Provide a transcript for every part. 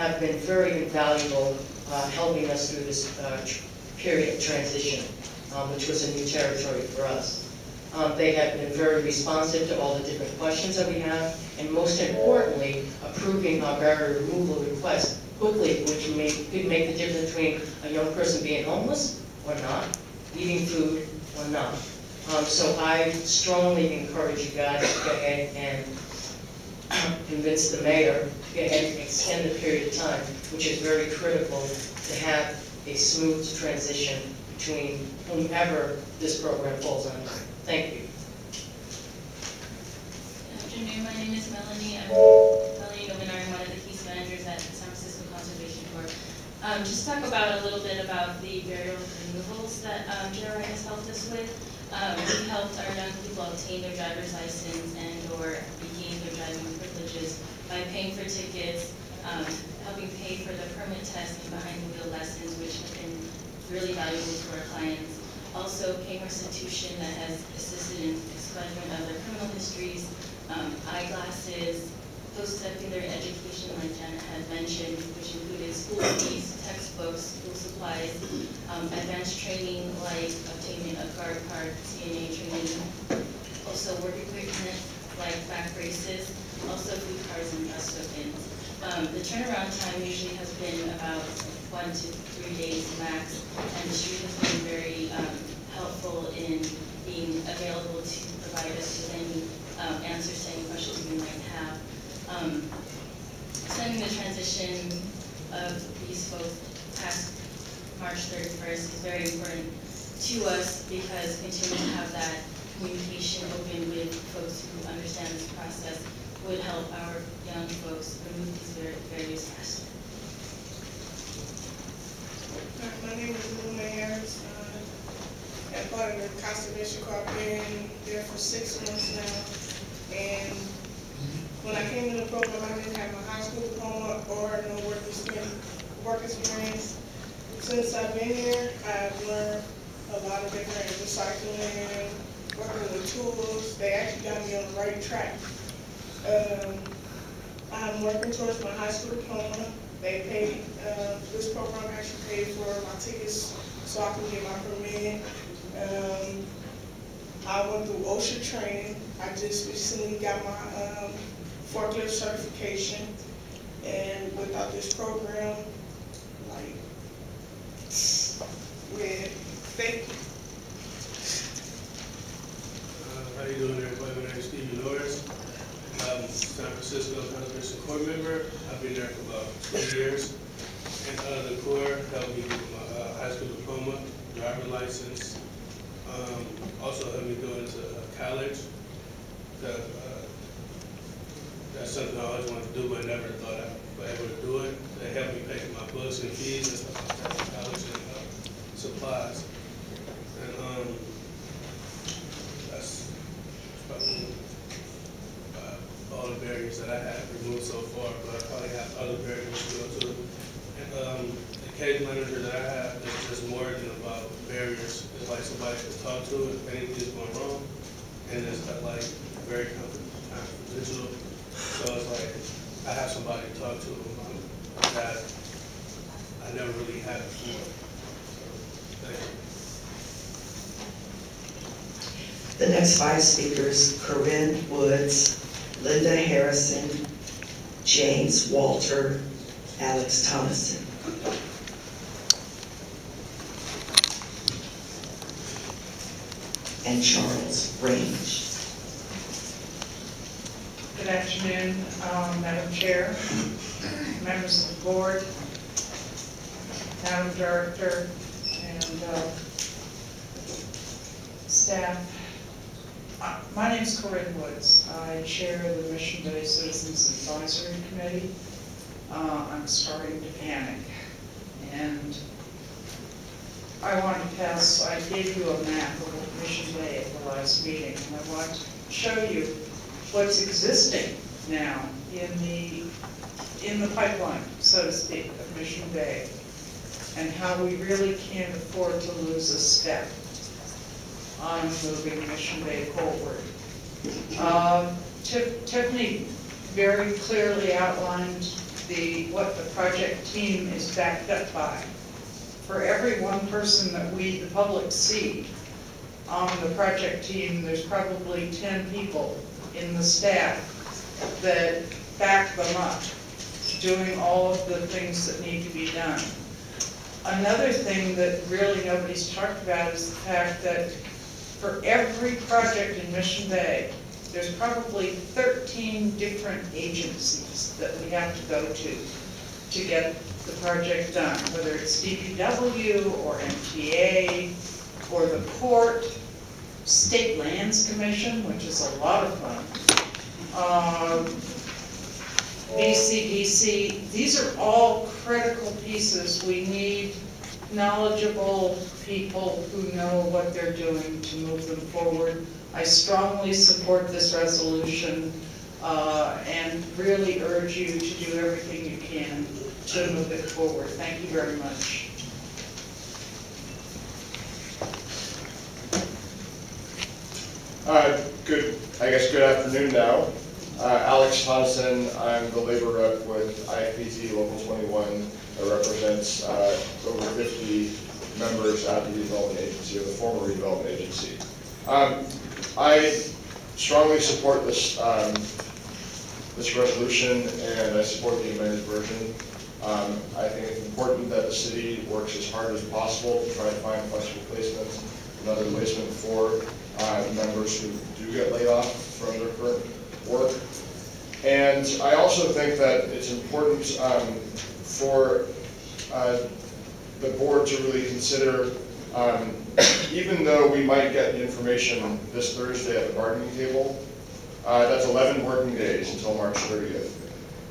have been very invaluable helping us through this period of transition, which was a new territory for us. They have been very responsive to all the different questions that we have, and most importantly, approving our barrier removal request quickly, which could make the difference between a young person being homeless or not, eating food or not. So I strongly encourage you guys to go ahead and convince the mayor to go ahead and extend the period of time, which is very critical to have a smooth transition between whomever this program falls under. Thank you. Good afternoon. My name is Melanie. I'm one of the case managers at the San Francisco Conservation Corps. Just talk about a little bit about the barrier removals that JRI has helped us with. We helped our young people obtain their driver's license and/or regain their driving privileges by paying for tickets, helping pay for the permit test and behind-the-wheel lessons, which have been really valuable to our clients. Also, paying restitution that has assisted in expungement of their criminal histories, eyeglasses, post-secondary education, like Janet had mentioned, which included school fees, textbooks, school supplies, advanced training like obtaining a guard card, CNA training, also work equipment like back braces, also food cards and dress tokens. The turnaround time usually has been about 1 to 3 days max, and the street has been very helpful in being available to provide us with any answers to any questions we might have. Extending the transition of these folks past March 31st is very important to us because continuing to have that communication open with folks who understand this process would help our young folks remove these barriers faster. My name is Luna Harris. I'm part of the Conservation Corps. I've been there for 6 months now. And when I came in the program, I didn't have my high school diploma or no work experience. Since I've been here, I've learned a lot of different recycling, working with tools. They actually got me on the right track. I'm working towards my high school diploma. They paid, this program actually paid for my tickets so I can get my permit. I went through OSHA training. I just recently got my forklift certification. And without this program, like, thank you. How you doing, everybody? My name is Stevie Norris. I'm a San Francisco Conservation Corps member. I've been there for about 2 years. And the Corps helped me with my high school diploma, driver license. Also helped me go into college. That's something I always wanted to do, but never thought I'd be able to do it. They helped me pay for my books and fees and stuff like that, college and supplies. And that's probably all the barriers that I have removed so far, but I probably have other barriers to go to. And the case manager that I have is just more than about barriers. It's like somebody to talk to if anything is going wrong, and it's like very confidential. So it's like I have somebody to talk to that I never really had before. So, thank you. The next 5 speakers: Corinne Woods, Linda Harrison, James Walter, Alex Thomason. And Charles Range. Good afternoon, Madam Chair, members of the board, Madam Director, and staff. My name is Corinne Woods. I chair the Mission Bay Citizens Advisory Committee. I'm starting to panic, and I want to pass. I gave you a map of Mission Bay at the last meeting, and I want to show you what's existing now in the pipeline, so to speak, of Mission Bay, and how we really can't afford to lose a step on moving Mission Bay forward. Tiffany very clearly outlined what the project team is backed up by. For every one person that we, the public, see on the project team, there's probably 10 people in the staff that back them up, doing all of the things that need to be done. Another thing that really nobody's talked about is the fact that for every project in Mission Bay, there's probably 13 different agencies that we have to go to get the project done, whether it's DPW or MTA or the port, State Lands Commission, which is a lot of fun, BCDC. These are all critical pieces. We need knowledgeable people who know what they're doing to move them forward. I strongly support this resolution and really urge you to do everything you can to move it forward. Thank you very much. Good afternoon now. Alex Thompson, I'm the labor rep with IFPT Local 21 that represents over 50 members at the redevelopment agency, or the former redevelopment agency. I strongly support this this resolution, and I support the amended version. I think it's important that the city works as hard as possible to try to find flexible placements, another placement for members who do get laid off from their current work. And I also think that it's important for the board to really consider, even though we might get the information this Thursday at the bargaining table, that's 11 working days until March 30th.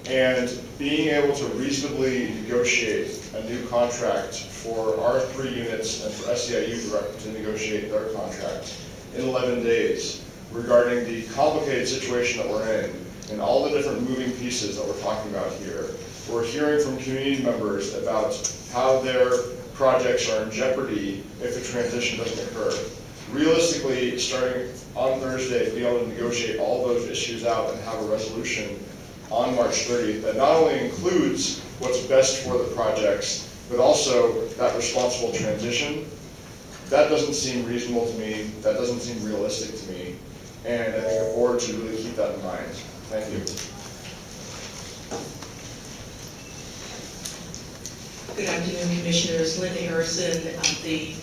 And being able to reasonably negotiate a new contract for our 3 units and for SEIU to negotiate their contract in 11 days regarding the complicated situation that we're in and all the different moving pieces that we're talking about here. We're hearing from community members about how their projects are in jeopardy if the transition doesn't occur. Realistically, starting on Thursday, being able to negotiate all those issues out and have a resolution on March 30th that not only includes what's best for the projects, but also that responsible transition, that doesn't seem reasonable to me, that doesn't seem realistic to me, and I think the board should really keep that in mind. Thank you. Good afternoon, Commissioners. Linda Harrison, I'm the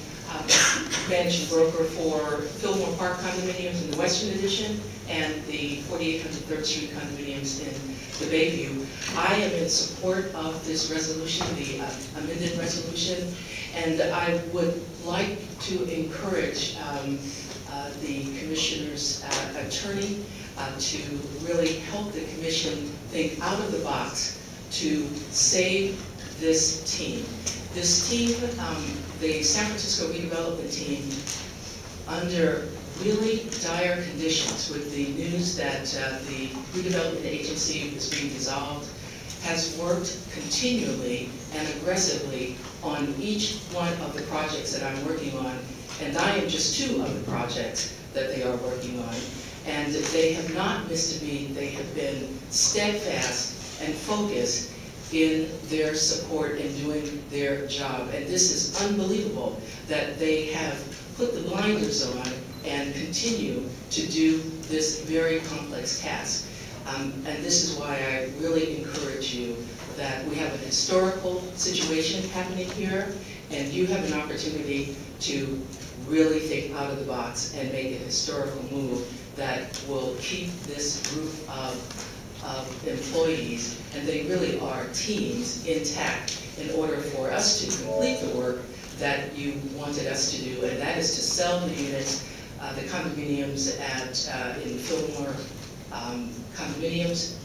managing broker for Fillmore Park condominiums in the Western Edition and the 4800 3rd Street condominiums in the Bayview. I am in support of this resolution, the amended resolution, and I would like to encourage the Commissioner's attorney to really help the Commission think out of the box to save this team. This team, the San Francisco redevelopment team, under really dire conditions with the news that the redevelopment agency is being dissolved, has worked continually and aggressively on each one of the projects that I'm working on, and I am just 2 of the projects that they are working on. And they have not missed a beat. They have been steadfast and focused in their support in doing their job. And this is unbelievable that they have put the blinders on and continue to do this very complex task. And this is why I really encourage you that we have a historical situation happening here, and you have an opportunity to really think out of the box and make a historical move that will keep this group of employees, and they really are teams, intact in order for us to complete the work that you wanted us to do, and that is to sell the units, the condominiums in Fillmore condominiums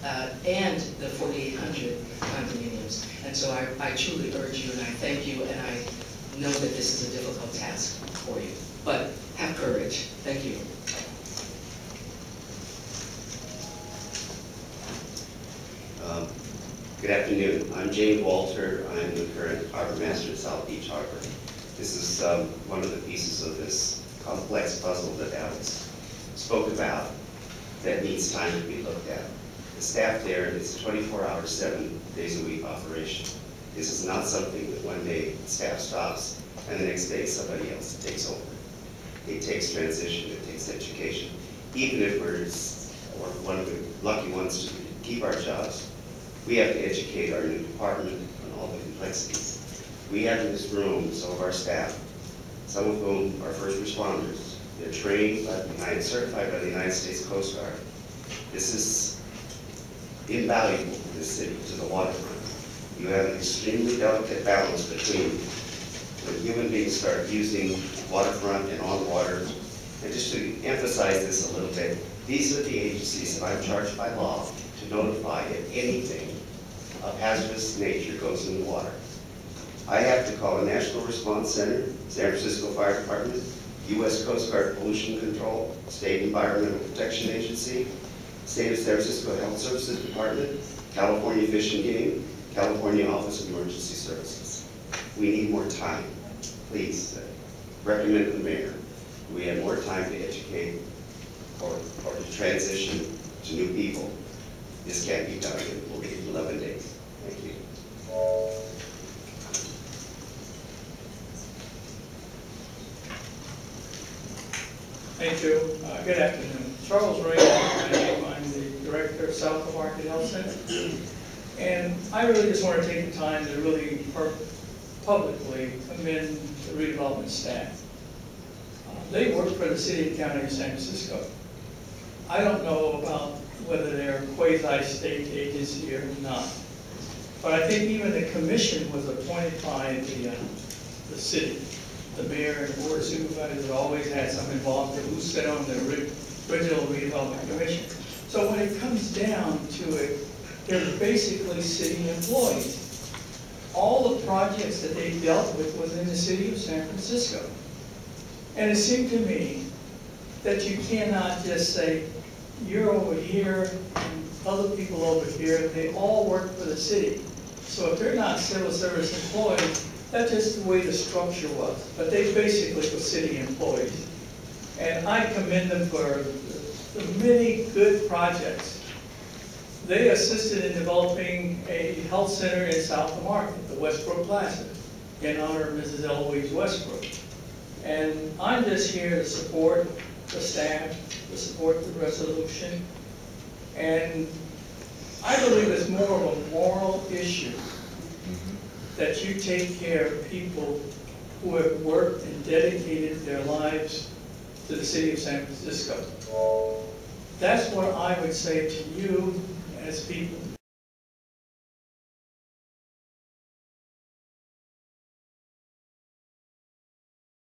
and the 4800 condominiums. And so I truly urge you, and I thank you, and I know that this is a difficult task for you, but have courage. Thank you. Good afternoon. I'm James Walter. I'm the current harbor master at South Beach Harbor. This is one of the pieces of this complex puzzle that Alex spoke about that needs time to be looked at. The staff there is 24/7 days a week operation. This is not something that one day staff stops and the next day somebody else takes over. It takes transition, it takes education. Even if we're one of the lucky ones to keep our jobs, we have to educate our new department on all the complexities. We have in this room some of our staff, some of whom are first responders. They're trained by certified by the United States Coast Guard. This is invaluable to this city, to the waterfront. You have an extremely delicate balance between when human beings start using waterfront and on water. And just to emphasize this a little bit, these are the agencies that I'm charged by law to notify if anything of hazardous nature goes in the water. I have to call a National Response Center, San Francisco Fire Department, U.S. Coast Guard Pollution Control, State Environmental Protection Agency, State of San Francisco Health Services Department, California Fish and Game, California Office of Emergency Services. We need more time. Please recommend to the mayor we have more time to educate or to transition to new people. This can't be done in 11 days. Thank you. Thank you. Good afternoon. Charles Ray, I'm the director of South of Market Health Center. And I really just want to take the time to really publicly commend the redevelopment staff. They work for the city and county of San Francisco. I don't know about whether they're a quasi-state agency or not. But I think even the commission was appointed by the city. The mayor and the board of supervisors always had some involvement who sat on the original redevelopment commission. So when it comes down to it, they're basically city employees. All the projects that they dealt with was in the city of San Francisco. And it seemed to me that you cannot just say, you're over here and other people over here, they all work for the city. So if they're not civil service employees, that's just the way the structure was. But they basically were city employees. And I commend them for the many good projects. They assisted in developing a health center in South of Market, the Westbrook Plaza, in honor of Mrs. Eloise Westbrook. And I'm just here to support the staff, to support the resolution. And I believe it's more of a moral issue that you take care of people who have worked and dedicated their lives to the city of San Francisco. That's what I would say to you as people